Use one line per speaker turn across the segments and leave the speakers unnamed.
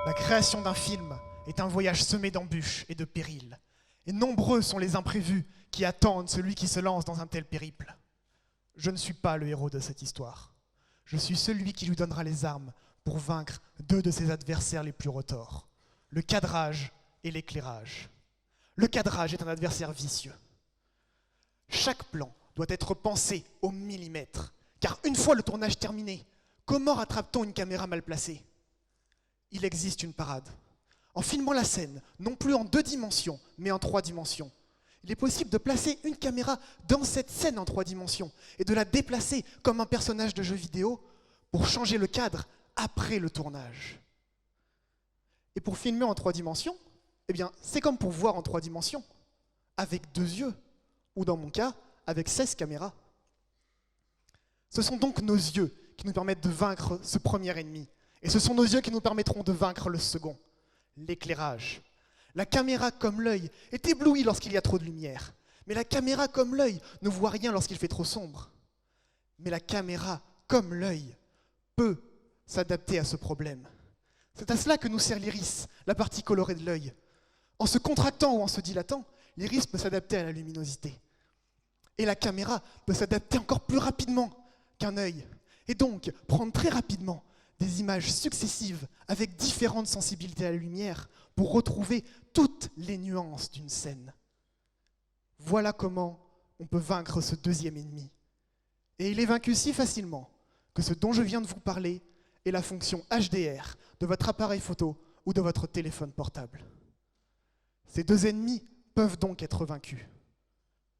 La création d'un film est un voyage semé d'embûches et de périls. Et nombreux sont les imprévus qui attendent celui qui se lance dans un tel périple. Je ne suis pas le héros de cette histoire. Je suis celui qui lui donnera les armes pour vaincre deux de ses adversaires les plus retors, le cadrage et l'éclairage. Le cadrage est un adversaire vicieux. Chaque plan doit être pensé au millimètre, car une fois le tournage terminé, comment rattrape-t-on une caméra mal placée ? Il existe une parade. En filmant la scène, non plus en 2 dimensions, mais en 3 dimensions, il est possible de placer une caméra dans cette scène en 3 dimensions et de la déplacer comme un personnage de jeu vidéo pour changer le cadre après le tournage. Et pour filmer en 3 dimensions, eh bien, c'est comme pour voir en 3 dimensions, avec 2 yeux, ou dans mon cas, avec 16 caméras. Ce sont donc nos yeux qui nous permettent de vaincre ce premier ennemi. Et ce sont nos yeux qui nous permettront de vaincre le second, l'éclairage. La caméra comme l'œil est éblouie lorsqu'il y a trop de lumière. Mais la caméra comme l'œil ne voit rien lorsqu'il fait trop sombre. Mais la caméra comme l'œil peut s'adapter à ce problème. C'est à cela que nous sert l'iris, la partie colorée de l'œil. En se contractant ou en se dilatant, l'iris peut s'adapter à la luminosité. Et la caméra peut s'adapter encore plus rapidement qu'un œil. Et donc prendre très rapidement des images successives avec différentes sensibilités à la lumière pour retrouver toutes les nuances d'une scène. Voilà comment on peut vaincre ce deuxième ennemi. Et il est vaincu si facilement que ce dont je viens de vous parler est la fonction HDR de votre appareil photo ou de votre téléphone portable. Ces 2 ennemis peuvent donc être vaincus,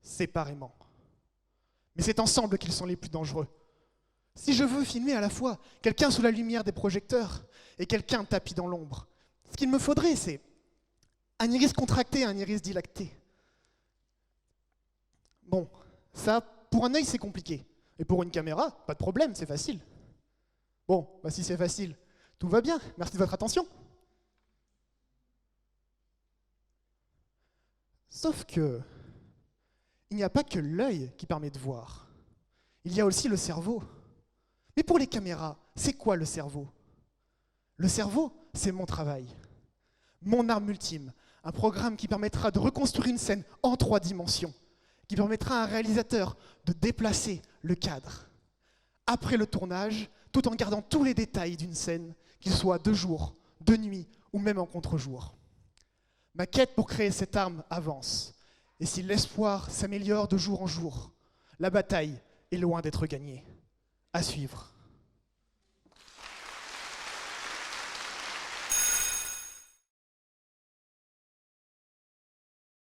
séparément. Mais c'est ensemble qu'ils sont les plus dangereux. Si je veux filmer à la fois quelqu'un sous la lumière des projecteurs et quelqu'un tapi dans l'ombre, ce qu'il me faudrait, c'est un iris contracté et un iris dilaté. Bon, ça, pour un œil, c'est compliqué. Et pour une caméra, pas de problème, c'est facile. Bon, bah si c'est facile, tout va bien. Merci de votre attention. Sauf que, il n'y a pas que l'œil qui permet de voir. Il y a aussi le cerveau. Mais pour les caméras, c'est quoi le cerveau ? Le cerveau, c'est mon travail. Mon arme ultime, un programme qui permettra de reconstruire une scène en 3 dimensions, qui permettra à un réalisateur de déplacer le cadre. Après le tournage, tout en gardant tous les détails d'une scène, qu'il soit de jour, de nuit ou même en contre-jour. Ma quête pour créer cette arme avance. Et si l'espoir s'améliore de jour en jour, la bataille est loin d'être gagnée. À suivre.